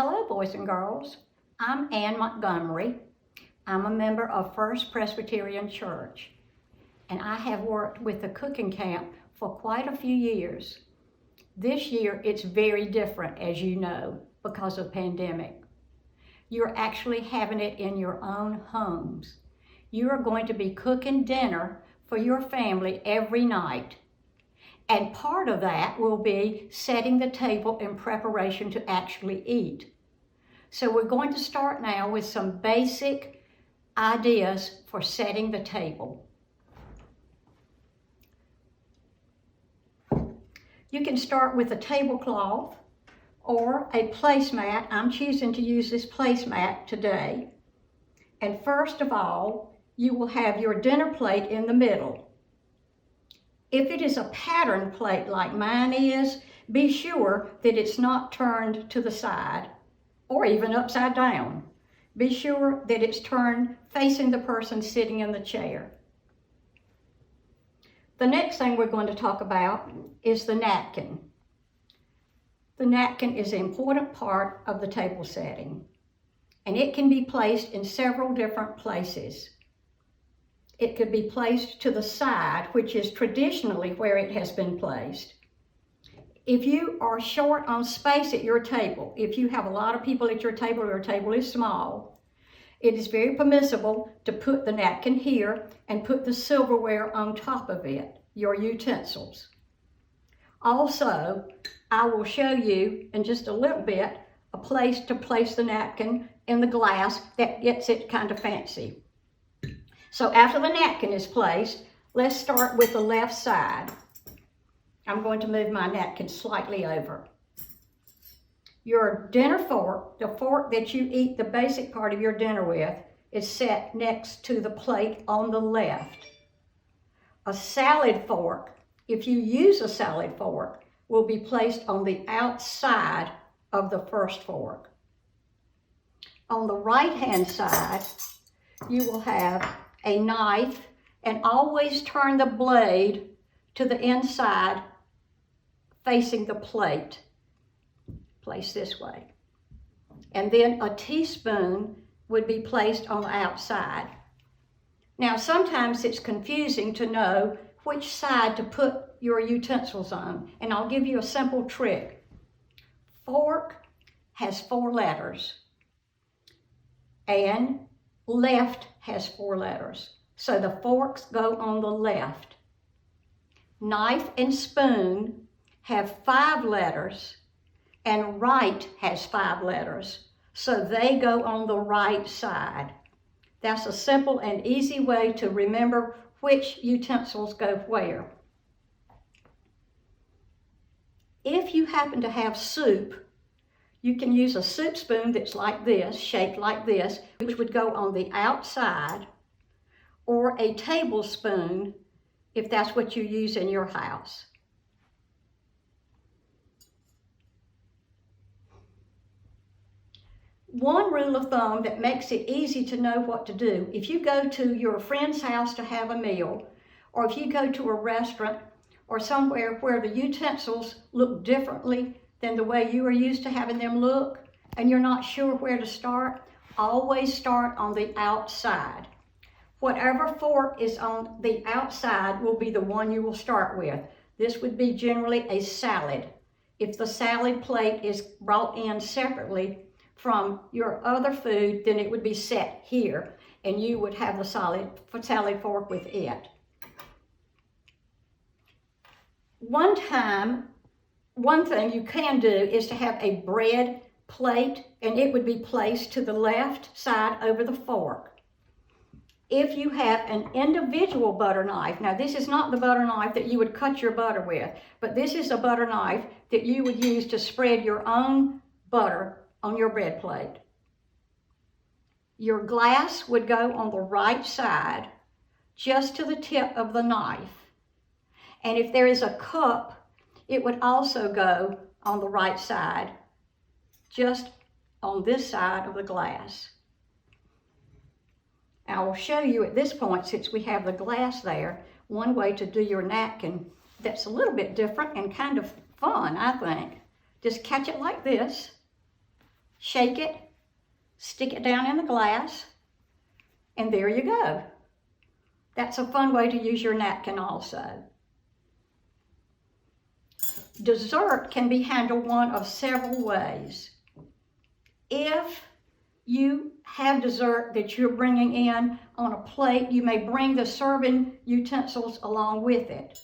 Hello, boys and girls. I'm Ann Montgomery. I'm a member of First Presbyterian Church, and I have worked with the cooking camp for quite a few years. This year, it's very different, as you know, because of the pandemic. You're actually having it in your own homes. You are going to be cooking dinner for your family every night. And part of that will be setting the table in preparation to actually eat. So we're going to start now with some basic ideas for setting the table. You can start with a tablecloth or a placemat. I'm choosing to use this placemat today. And first of all, you will have your dinner plate in the middle. If it is a pattern plate like mine is, be sure that it's not turned to the side or even upside down. Be sure that it's turned facing the person sitting in the chair. The next thing we're going to talk about is the napkin. The napkin is an important part of the table setting, and it can be placed in several different places. It could be placed to the side, which is traditionally where it has been placed. If you are short on space at your table, if you have a lot of people at your table is small, it is very permissible to put the napkin here and put the silverware on top of it, your utensils. Also, I will show you in just a little bit a place to place the napkin in the glass that gets it kind of fancy. So after the napkin is placed, let's start with the left side. I'm going to move my napkin slightly over. Your dinner fork, the fork that you eat the basic part of your dinner with, is set next to the plate on the left. A salad fork, if you use a salad fork, will be placed on the outside of the first fork. On the right-hand side, you will have a knife, and always turn the blade to the inside facing the plate. Place this way. And then a teaspoon would be placed on the outside. Now, sometimes it's confusing to know which side to put your utensils on, and I'll give you a simple trick. Fork has 4 letters, and left has 4 letters. So the forks go on the left. Knife and spoon have 5 letters, and right has 5 letters. So they go on the right side. That's a simple and easy way to remember which utensils go where. If you happen to have soup, you can use a soup spoon that's like this, shaped like this, which would go on the outside, or a tablespoon if that's what you use in your house. One rule of thumb that makes it easy to know what to do, if you go to your friend's house to have a meal, or if you go to a restaurant or somewhere where the utensils look differently than the way you are used to having them look, and you're not sure where to start, always start on the outside. Whatever fork is on the outside will be the one you will start with. This would be generally a salad. If the salad plate is brought in separately from your other food, then it would be set here, and you would have the salad fork with it. One thing you can do is to have a bread plate, and it would be placed to the left side over the fork. If you have an individual butter knife, now this is not the butter knife that you would cut your butter with, but this is a butter knife that you would use to spread your own butter on your bread plate. Your glass would go on the right side, just to the tip of the knife. And if there is a cup, it would also go on the right side, just on this side of the glass. I will show you at this point, since we have the glass there, one way to do your napkin that's a little bit different and kind of fun, I think. Just catch it like this, shake it, stick it down in the glass, and there you go. That's a fun way to use your napkin also. Dessert can be handled one of several ways. If you have dessert that you're bringing in on a plate, you may bring the serving utensils along with it.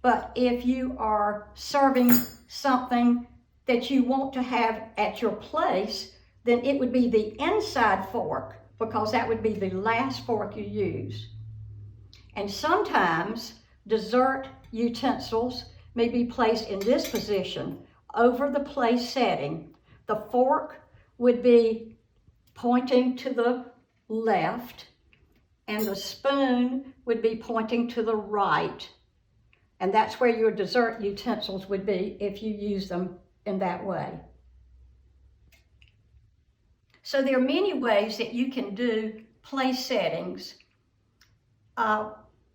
But if you are serving something that you want to have at your place, then it would be the inside fork, because that would be the last fork you use. And sometimes dessert utensils may be placed in this position over the place setting. The fork would be pointing to the left, and the spoon would be pointing to the right. And that's where your dessert utensils would be if you use them in that way. So there are many ways that you can do place settings.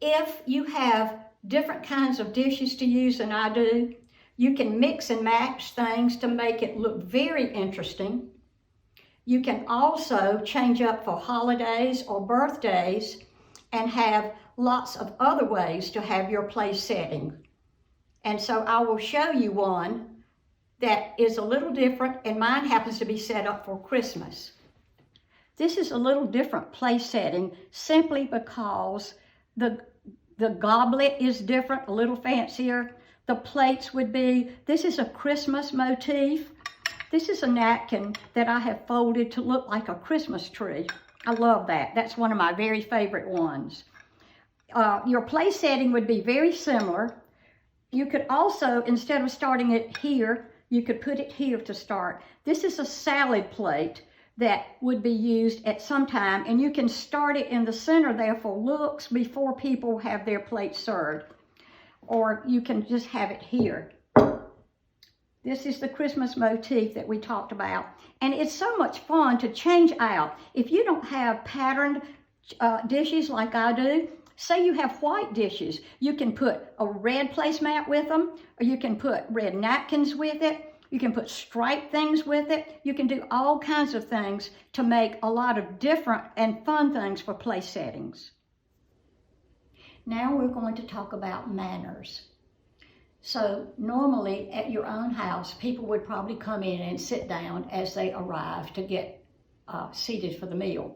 If you have different kinds of dishes to use than I do, you can mix and match things to make it look very interesting. You can also change up for holidays or birthdays and have lots of other ways to have your place setting. And so I will show you one that is a little different, and mine happens to be set up for Christmas. This is a little different place setting simply because the goblet is different, a little fancier. The plates would be, this is a Christmas motif. This is a napkin that I have folded to look like a Christmas tree. I love that. That's one of my very favorite ones. Your place setting would be very similar. You could also, instead of starting it here, you could put it here to start. This is a salad plate that would be used at some time, and you can start it in the center there for looks before people have their plate served. Or you can just have it here. This is the Christmas motif that we talked about. And it's so much fun to change out. If you don't have patterned dishes like I do, say you have white dishes, you can put a red placemat with them, or you can put red napkins with it. You can put striped things with it. You can do all kinds of things to make a lot of different and fun things for place settings. Now we're going to talk about manners. So normally at your own house, people would probably come in and sit down as they arrive to get seated for the meal.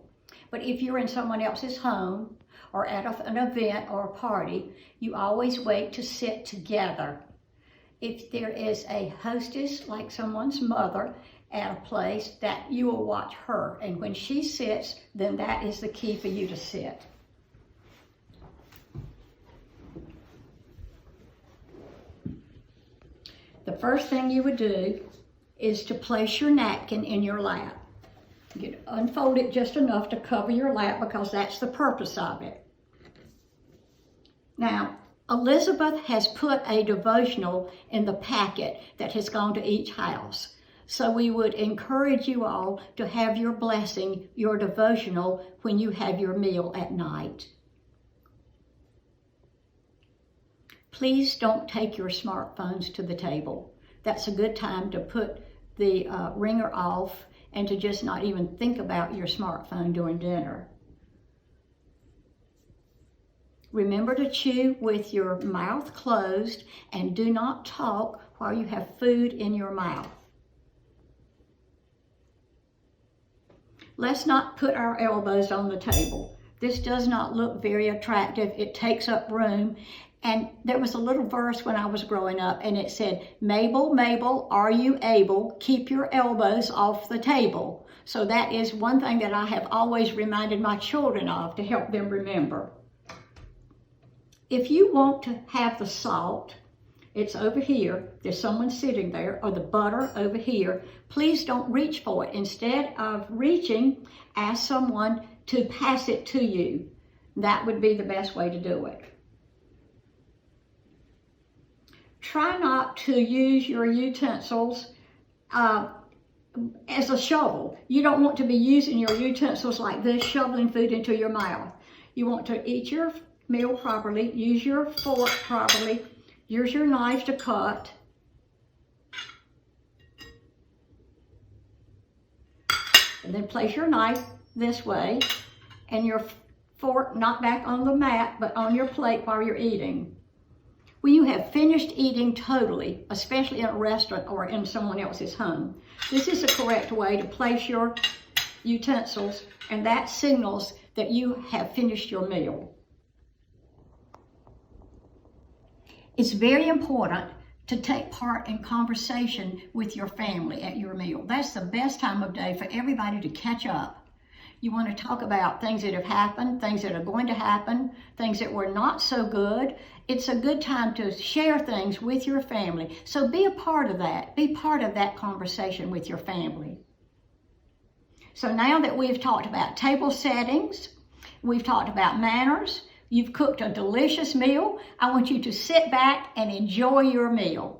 But if you're in someone else's home or at an event or a party, you always wait to sit together. If there is a hostess, like someone's mother, at a place, that you will watch her. And when she sits, then that is the key for you to sit. The first thing you would do is to place your napkin in your lap. You unfold it just enough to cover your lap, because that's the purpose of it. Now, Elizabeth has put a devotional in the packet that has gone to each house. So we would encourage you all to have your blessing, your devotional, when you have your meal at night. Please don't take your smartphones to the table. That's a good time to put the ringer off and to just not even think about your smartphone during dinner. Remember to chew with your mouth closed, and do not talk while you have food in your mouth. Let's not put our elbows on the table. This does not look very attractive. It takes up room. And there was a little verse when I was growing up, and it said, "Mabel, Mabel, are you able? Keep your elbows off the table." So that is one thing that I have always reminded my children of to help them remember. If you want to have the salt, it's over here. There's someone sitting there, or the butter over here. Please don't reach for it. Instead of reaching, ask someone to pass it to you. That would be the best way to do it. Try not to use your utensils as a shovel. You don't want to be using your utensils like this, shoveling food into your mouth. You want to eat your meal properly, use your fork properly, use your knife to cut. And then place your knife this way and your fork not back on the mat, but on your plate while you're eating. When you have finished eating totally, especially in a restaurant or in someone else's home, this is the correct way to place your utensils, and that signals that you have finished your meal. It's very important to take part in conversation with your family at your meal. That's the best time of day for everybody to catch up. You want to talk about things that have happened, things that are going to happen, things that were not so good. It's a good time to share things with your family. So be a part of that. Be part of that conversation with your family. So now that we've talked about table settings, we've talked about manners, you've cooked a delicious meal, I want you to sit back and enjoy your meal.